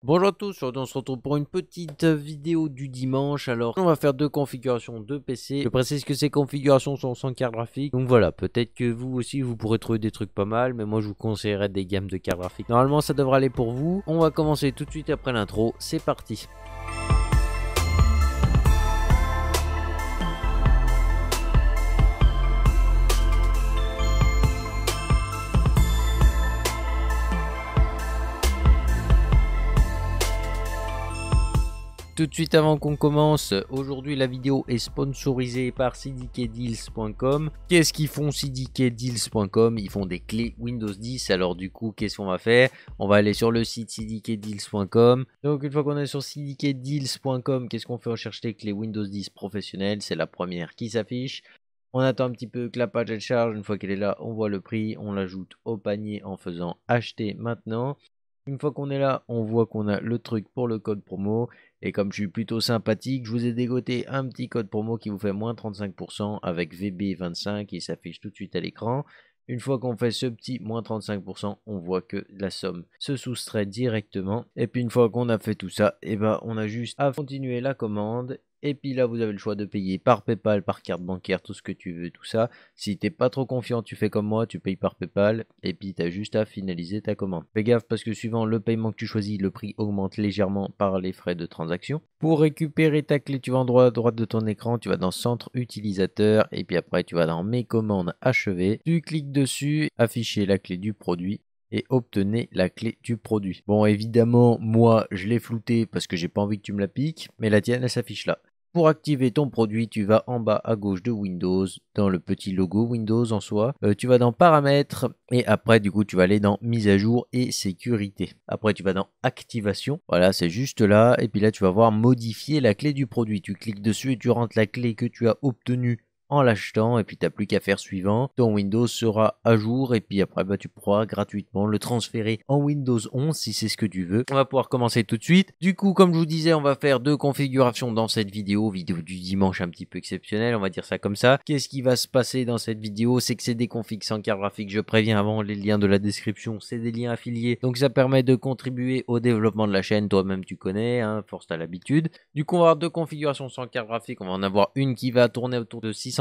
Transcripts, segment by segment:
Bonjour à tous, aujourd'hui on se retrouve pour une petite vidéo du dimanche. Alors on va faire deux configurations de PC. Je précise que ces configurations sont sans carte graphique. Donc voilà, peut-être que vous aussi vous pourrez trouver des trucs pas mal, mais moi je vous conseillerais des gammes de cartes graphiques. Normalement ça devrait aller pour vous. On va commencer tout de suite après l'intro, c'est parti. Tout de suite avant qu'on commence, aujourd'hui la vidéo est sponsorisée par cdkdeals.com. Qu'est-ce qu'ils font cdkdeals.com? Ils font des clés Windows 10. Alors du coup, qu'est-ce qu'on va faire? On va aller sur le site cdkdeals.com. Donc une fois qu'on est sur cdkdeals.com, qu'est-ce qu'on fait? On cherche les clés Windows 10 professionnelles. C'est la première qui s'affiche. On attend un petit peu que la page elle charge. Une fois qu'elle est là, on voit le prix. On l'ajoute au panier en faisant acheter maintenant. Une fois qu'on est là, on voit qu'on a le truc pour le code promo. Et comme je suis plutôt sympathique, je vous ai dégoté un petit code promo qui vous fait moins 35% avec VB25 qui s'affiche tout de suite à l'écran. Une fois qu'on fait ce petit moins 35%, on voit que la somme se soustrait directement. Et puis une fois qu'on a fait tout ça, on a juste à continuer la commande. Et puis là, vous avez le choix de payer par PayPal, par carte bancaire, tout ce que tu veux, tout ça. Si t'es pas trop confiant, tu fais comme moi, tu payes par PayPal. Et puis tu as juste à finaliser ta commande. Fais gaffe parce que suivant le paiement que tu choisis, le prix augmente légèrement par les frais de transaction. Pour récupérer ta clé, tu vas en à droite de ton écran, tu vas dans Centre utilisateur. Et puis après, tu vas dans Mes commandes achevées. Tu cliques dessus, afficher la clé du produit. Et obtenez la clé du produit. Bon, évidemment, moi, je l'ai flouté parce que j'ai pas envie que tu me la piques, mais la tienne, elle s'affiche là. Pour activer ton produit, tu vas en bas à gauche de Windows, dans le petit logo Windows en soi. Tu vas dans Paramètres et après, du coup, tu vas aller dans Mise à jour et Sécurité. Après, tu vas dans Activation. Voilà, c'est juste là. Et puis là, tu vas voir Modifier la clé du produit. Tu cliques dessus et tu rentres la clé que tu as obtenue en l'achetant et puis t'as plus qu'à faire suivant. Ton Windows sera à jour et puis après tu pourras gratuitement le transférer en Windows 11 si c'est ce que tu veux. On va pouvoir commencer tout de suite. Du coup, comme je vous disais, on va faire deux configurations dans cette vidéo du dimanche un petit peu exceptionnelle, on va dire ça comme ça. Qu'est-ce qui va se passer dans cette vidéo? C'est que c'est des configs sans carte graphique, je préviens avant, les liens de la description, c'est des liens affiliés. Donc ça permet de contribuer au développement de la chaîne, toi-même tu connais, hein, force t'as l'habitude. Du coup, on va avoir deux configurations sans carte graphique, on va en avoir une qui va tourner autour de 650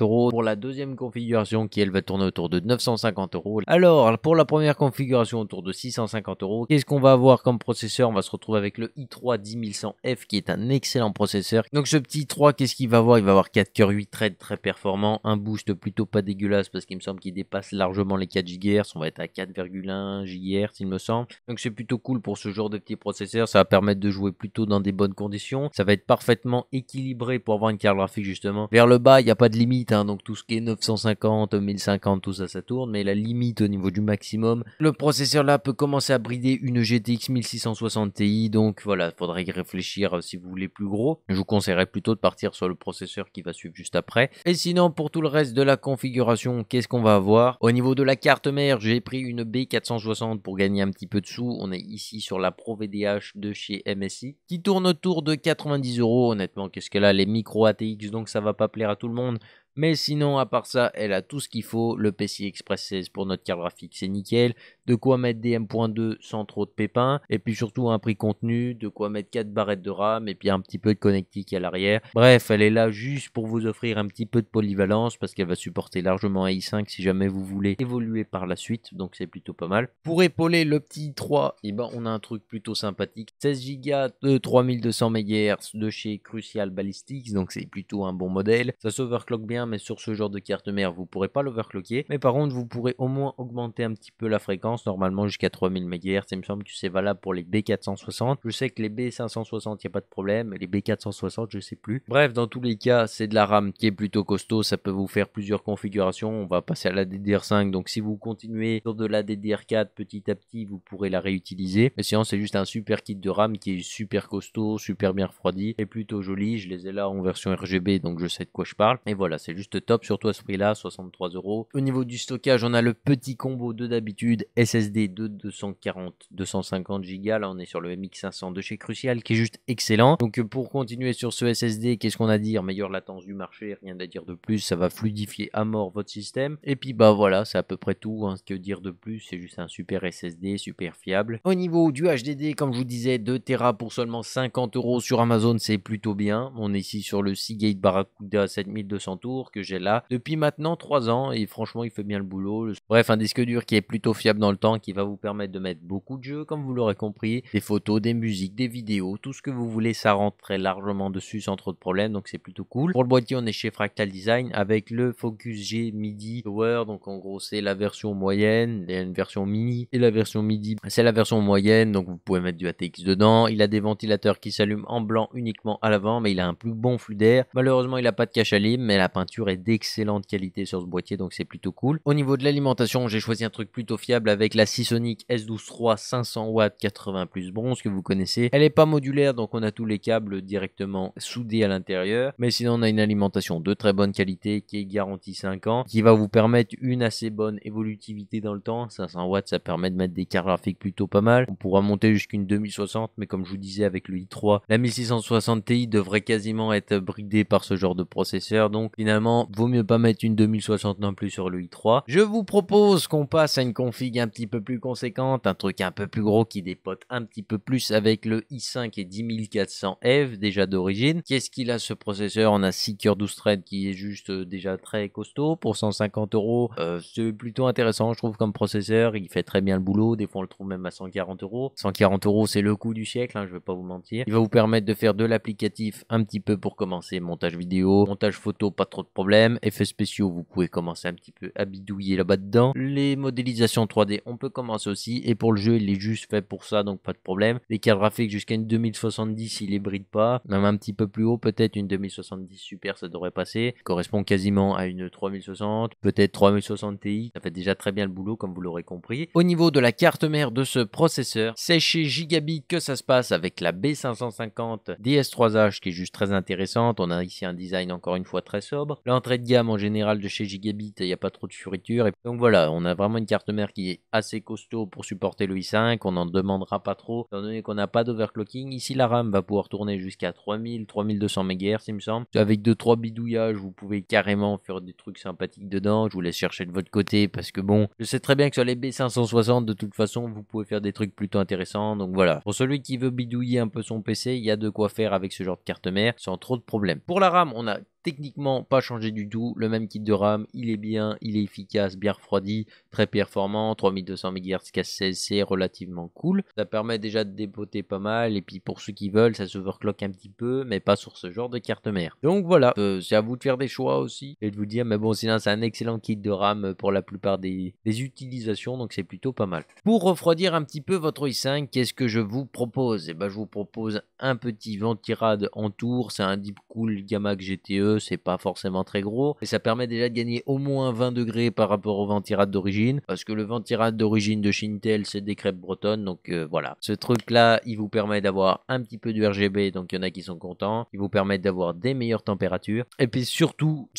€ pour la deuxième configuration qui elle va tourner autour de 950 €. Alors pour la première configuration autour de 650 €, qu'est-ce qu'on va avoir comme processeur? On va se retrouver avec le i3 10100F qui est un excellent processeur. Donc ce petit i3, qu'est-ce qu'il va avoir? Il va avoir 4 cœurs 8 threads très performant, un boost plutôt pas dégueulasse parce qu'il me semble qu'il dépasse largement les 4 GHz, on va être à 4,1 GHz il me semble. Donc c'est plutôt cool pour ce genre de petit processeur, ça va permettre de jouer plutôt dans des bonnes conditions, ça va être parfaitement équilibré pour avoir une carte graphique justement. Vers le bas, il n'y a pas de limite, hein, donc tout ce qui est 950, 1050, tout ça, ça tourne, mais la limite au niveau du maximum, le processeur là peut commencer à brider une GTX 1660 Ti, donc voilà, faudrait y réfléchir si vous voulez plus gros. Je vous conseillerais plutôt de partir sur le processeur qui va suivre juste après. Et sinon, pour tout le reste de la configuration, qu'est-ce qu'on va avoir? Au niveau de la carte mère, j'ai pris une B460 pour gagner un petit peu de sous. On est ici sur la Pro VDH de chez MSI, qui tourne autour de 90 €. Honnêtement, qu'est-ce qu'elle a? Les micro ATX, donc ça va pas plaire à tout le monde. Mais sinon, à part ça, elle a tout ce qu'il faut. Le PCI Express 16 pour notre carte graphique, c'est nickel. De quoi mettre des M.2 sans trop de pépins. Et puis surtout un prix contenu. De quoi mettre 4 barrettes de RAM. Et puis un petit peu de connectique à l'arrière. Bref, elle est là juste pour vous offrir un petit peu de polyvalence. Parce qu'elle va supporter largement un i5 si jamais vous voulez évoluer par la suite. Donc c'est plutôt pas mal. Pour épauler le petit i3, on a un truc plutôt sympathique. 16 Go de 3200 MHz de chez Crucial Ballistics. Donc c'est plutôt un bon modèle. Ça s'overclock bien. Mais sur ce genre de carte mère, vous pourrez pas l'overclocker. Mais par contre, vous pourrez au moins augmenter un petit peu la fréquence, normalement jusqu'à 3000 MHz. Il me semble que c'est valable pour les B460. Je sais que les B560, il n'y a pas de problème. Les B460, je sais plus. Bref, dans tous les cas, c'est de la RAM qui est plutôt costaud. Ça peut vous faire plusieurs configurations. On va passer à la DDR5. Donc si vous continuez sur de la DDR4, petit à petit, vous pourrez la réutiliser. Mais sinon, c'est juste un super kit de RAM qui est super costaud, super bien refroidi et plutôt joli. Je les ai là en version RGB, donc je sais de quoi je parle. Et voilà, c'est c'est juste top, surtout à ce prix-là, 63 €. Au niveau du stockage, on a le petit combo de d'habitude, SSD de 250 Go. Là, on est sur le MX500 de chez Crucial qui est juste excellent. Donc pour continuer sur ce SSD, qu'est-ce qu'on a à dire? Meilleure latence du marché, rien à dire de plus, ça va fluidifier à mort votre système. Et puis bah voilà, c'est à peu près tout, hein. Que dire de plus, c'est juste un super SSD, super fiable. Au niveau du HDD, comme je vous disais, 2 Tera pour seulement 50 € sur Amazon, c'est plutôt bien. On est ici sur le Seagate Barracuda 7200 tours que j'ai là depuis maintenant 3 ans et franchement il fait bien le boulot. Bref, un disque dur qui est plutôt fiable dans le temps, qui va vous permettre de mettre beaucoup de jeux comme vous l'aurez compris, des photos, des musiques, des vidéos, tout ce que vous voulez, ça rentre très largement dessus sans trop de problèmes, donc c'est plutôt cool. Pour le boîtier, on est chez Fractal Design avec le Focus G MIDI Power, donc en gros c'est la version moyenne, il y a une version mini et la version MIDI c'est la version moyenne, donc vous pouvez mettre du ATX dedans. Il a des ventilateurs qui s'allument en blanc uniquement à l'avant, mais il a un plus bon flux d'air. Malheureusement il n'a pas de cache à lime, mais la peinture est d'excellente qualité sur ce boîtier, donc c'est plutôt cool. Au niveau de l'alimentation, j'ai choisi un truc plutôt fiable avec la Seasonic S12 III 500 watts 80 plus bronze que vous connaissez. Elle est pas modulaire, donc on a tous les câbles directement soudés à l'intérieur, mais sinon on a une alimentation de très bonne qualité qui est garantie 5 ans, qui va vous permettre une assez bonne évolutivité dans le temps. 500 watts, ça permet de mettre des cartes graphiques plutôt pas mal. On pourra monter jusqu'à une 2060, mais comme je vous disais avec le i3, la 1660 Ti devrait quasiment être bridée par ce genre de processeur, donc finalement vaut mieux pas mettre une 2060 non plus sur le i3. Je vous propose qu'on passe à une config un petit peu plus conséquente, un truc un peu plus gros qui dépote un petit peu plus avec le i5 et 10400F déjà d'origine. Qu'est-ce qu'il a ce processeur? On a 6 cœurs 12 threads qui est juste déjà très costaud pour 150 €. C'est plutôt intéressant je trouve comme processeur, il fait très bien le boulot, des fois on le trouve même à 140 €. 140 € c'est le coup du siècle, hein, je vais pas vous mentir. Il va vous permettre de faire de l'applicatif un petit peu pour commencer, montage vidéo, montage photo, pas trop de problèmes. Effets spéciaux, vous pouvez commencer un petit peu à bidouiller là-bas dedans. Les modélisations 3D, on peut commencer aussi, et pour le jeu il est juste fait pour ça, donc pas de problème. Les cartes graphiques jusqu'à une 2070, il les bride pas, même un petit peu plus haut, peut-être une 2070 super, ça devrait passer. Correspond quasiment à une 3060, peut-être 3060 Ti, ça fait déjà très bien le boulot comme vous l'aurez compris. Au niveau de la carte mère de ce processeur, c'est chez Gigabit que ça se passe avec la B550 DS3H qui est juste très intéressante. On a ici un design encore une fois très sobre. L'entrée de gamme en général de chez Gigabit, il n'y a pas trop de fioritures. Et donc voilà, on a vraiment une carte mère qui est assez costaud pour supporter le i5. On n'en demandera pas trop étant donné qu'on n'a pas d'overclocking. Ici la RAM va pouvoir tourner jusqu'à 3200 MHz il me semble. Avec 2-3 bidouillages, vous pouvez carrément faire des trucs sympathiques dedans. Je vous laisse chercher de votre côté parce que bon, je sais très bien que sur les B560 de toute façon vous pouvez faire des trucs plutôt intéressants. Donc voilà, pour celui qui veut bidouiller un peu son PC, il y a de quoi faire avec ce genre de carte mère sans trop de problèmes. Pour la RAM, on a techniquement pas changé du tout, le même kit de RAM, il est bien, il est efficace, bien refroidi, très performant, 3200 MHz casse 16, c'est relativement cool, ça permet déjà de dépoter pas mal, et puis pour ceux qui veulent, ça s'overclock un petit peu, mais pas sur ce genre de carte mère. Donc voilà, c'est à vous de faire des choix aussi, et de vous dire, mais bon sinon c'est un excellent kit de RAM pour la plupart des utilisations, donc c'est plutôt pas mal. Pour refroidir un petit peu votre i5, qu'est-ce que je vous propose? Et ben je vous propose un petit ventirad en tour, c'est un Deepcool Gamma GTE, c'est pas forcément très gros, et ça permet déjà de gagner au moins 20 degrés par rapport au ventirad d'origine, parce que le ventirad d'origine de chez Intel c'est des crêpes bretonnes, donc voilà. Ce truc là, il vous permet d'avoir un petit peu de RGB, donc il y en a qui sont contents, il vous permet d'avoir des meilleures températures, et puis surtout,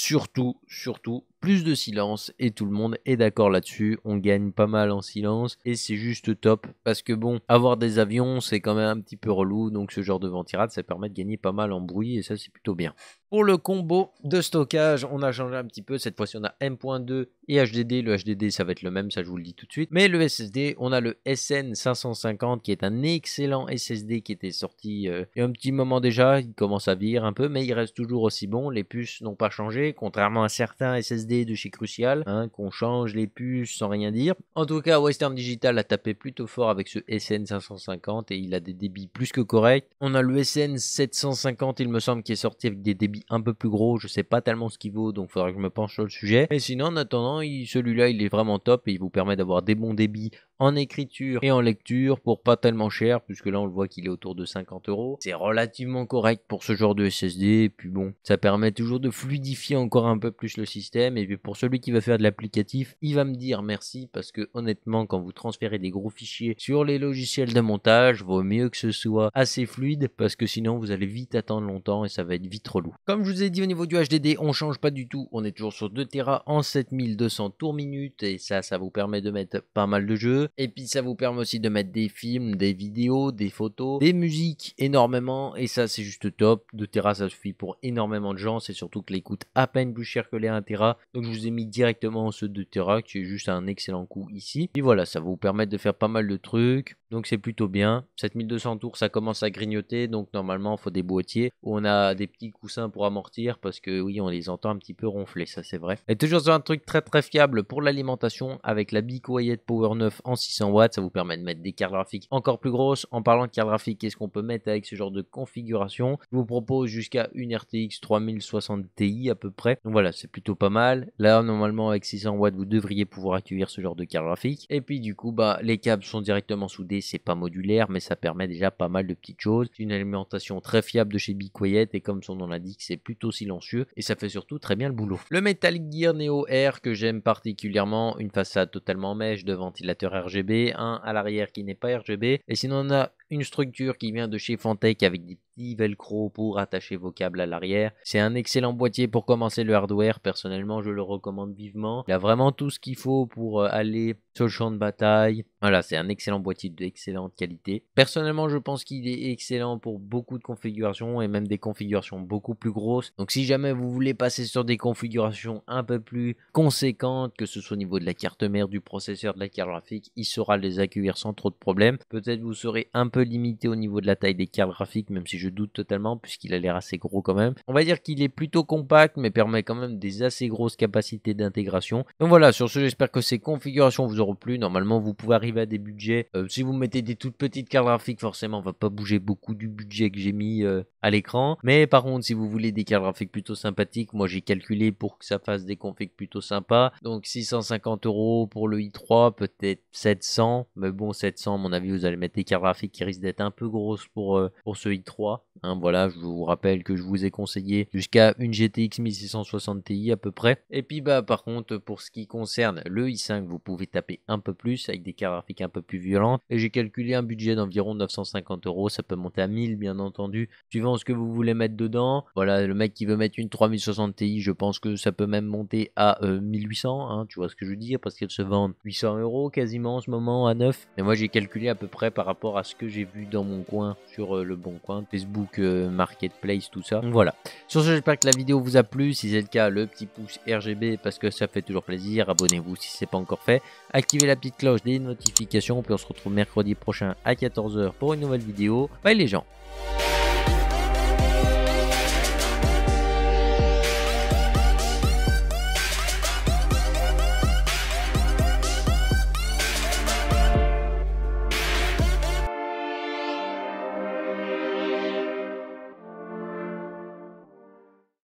plus de silence, et tout le monde est d'accord là-dessus, on gagne pas mal en silence, et c'est juste top, parce que bon, avoir des avions, c'est quand même un petit peu relou, donc ce genre de ventirad, ça permet de gagner pas mal en bruit, et ça c'est plutôt bien. Pour le combo de stockage, on a changé un petit peu, cette fois-ci on a M.2 et HDD, le HDD ça va être le même, ça je vous le dis tout de suite, mais le SSD, on a le SN550 qui est un excellent SSD qui était sorti il y a un petit moment déjà, il commence à vieillir un peu, mais il reste toujours aussi bon, les puces n'ont pas changé, contrairement à certains SSD de chez Crucial, hein, qu'on change les puces sans rien dire. En tout cas, Western Digital a tapé plutôt fort avec ce SN550 et il a des débits plus que corrects. On a le SN750, il me semble, qui est sorti avec des débits un peu plus gros, je sais pas tellement ce qu'il vaut, donc faudra que je me penche sur le sujet. Mais sinon, en attendant, celui-là, il est vraiment top et il vous permet d'avoir des bons débits en écriture et en lecture pour pas tellement cher, puisque là on le voit qu'il est autour de 50 €. C'est relativement correct pour ce genre de SSD, et puis bon, ça permet toujours de fluidifier encore un peu plus le système. Et puis pour celui qui va faire de l'applicatif, il va me dire merci, parce que honnêtement, quand vous transférez des gros fichiers sur les logiciels de montage, vaut mieux que ce soit assez fluide, parce que sinon vous allez vite attendre longtemps et ça va être vite relou. Comme je vous ai dit, au niveau du HDD, on change pas du tout, on est toujours sur 2 Tera en 7200 tours minute, et ça vous permet de mettre pas mal de jeux, et puis ça vous permet aussi de mettre des films, des vidéos, des photos, des musiques énormément, et ça c'est juste top. 2 Tera ça suffit pour énormément de gens, c'est surtout que les coûtent à peine plus cher que les 1 Tera, donc je vous ai mis directement ce 2 Tera qui est juste un excellent coup ici, et voilà, ça va vous permettre de faire pas mal de trucs, donc c'est plutôt bien. 7200 tours, ça commence à grignoter, donc normalement il faut des boîtiers où on a des petits coussins pour amortir, parce que oui, on les entend un petit peu ronfler, ça c'est vrai. Et toujours sur un truc très fiable pour l'alimentation, avec la Be Quiet Power 9 en 600 watts, ça vous permet de mettre des cartes graphiques encore plus grosses. En parlant de cartes graphiques, qu'est-ce qu'on peut mettre avec ce genre de configuration? Je vous propose jusqu'à une RTX 3060 Ti à peu près, donc voilà, c'est plutôt pas mal. Là normalement avec 600 watts vous devriez pouvoir accueillir ce genre de carte graphique, et puis du coup les câbles sont directement soudés, c'est pas modulaire, mais ça permet déjà pas mal de petites choses. C'est une alimentation très fiable de chez Be Quiet, et comme son nom l'indique, c'est plutôt silencieux et ça fait surtout très bien le boulot. Le Metal Gear Neo R que j'aime particulièrement, une façade totalement mèche, de ventilateur RGB, un à l'arrière qui n'est pas RGB, et sinon on a une structure qui vient de chez Fantech avec des petits velcro pour attacher vos câbles à l'arrière. C'est un excellent boîtier pour commencer le hardware, personnellement je le recommande vivement. Il a vraiment tout ce qu'il faut pour aller sur le champ de bataille. Voilà, c'est un excellent boîtier d'excellente qualité. Personnellement je pense qu'il est excellent pour beaucoup de configurations, et même des configurations beaucoup plus grosses. Donc si jamais vous voulez passer sur des configurations un peu plus conséquentes, que ce soit au niveau de la carte mère, du processeur, de la carte graphique, il saura les accueillir sans trop de problèmes. Peut-être vous serez un peu limité au niveau de la taille des cartes graphiques, même si je doute totalement, puisqu'il a l'air assez gros quand même. On va dire qu'il est plutôt compact, mais permet quand même des assez grosses capacités d'intégration. Donc voilà, sur ce, j'espère que ces configurations vous auront plu. Normalement vous pouvez arriver à des budgets, si vous mettez des toutes petites cartes graphiques, forcément on va pas bouger beaucoup du budget que j'ai mis à l'écran, mais par contre si vous voulez des cartes graphiques plutôt sympathiques, moi j'ai calculé pour que ça fasse des configs plutôt sympas, donc 650 € pour le i3, peut-être 700, mais bon 700 à mon avis vous allez mettre des cartes graphiques qui risquent d'être un peu grosses pour ce i3, hein. Voilà, je vous rappelle que je vous ai conseillé jusqu'à une GTX 1660 Ti à peu près, et puis par contre pour ce qui concerne le i5, vous pouvez taper un peu plus avec des cartes graphiques un peu plus violentes, et j'ai calculé un budget d'environ 950 €, ça peut monter à 1000 bien entendu, suivant ce que vous voulez mettre dedans. Voilà, le mec qui veut mettre une 3060 Ti, je pense que ça peut même monter à 1800, hein, tu vois ce que je veux dire, parce qu'elles se vendent 800 € quasiment en ce moment à neuf, et moi j'ai calculé à peu près par rapport à ce que j'ai vu dans mon coin sur le bon coin, Facebook Marketplace, tout ça. Donc voilà, sur ce j'espère que la vidéo vous a plu. Si c'est le cas, le petit pouce RGB parce que ça fait toujours plaisir, abonnez-vous si c'est pas encore fait, activez la petite cloche des notifications, puis on se retrouve mercredi prochain à 14 h pour une nouvelle vidéo. Bye les gens.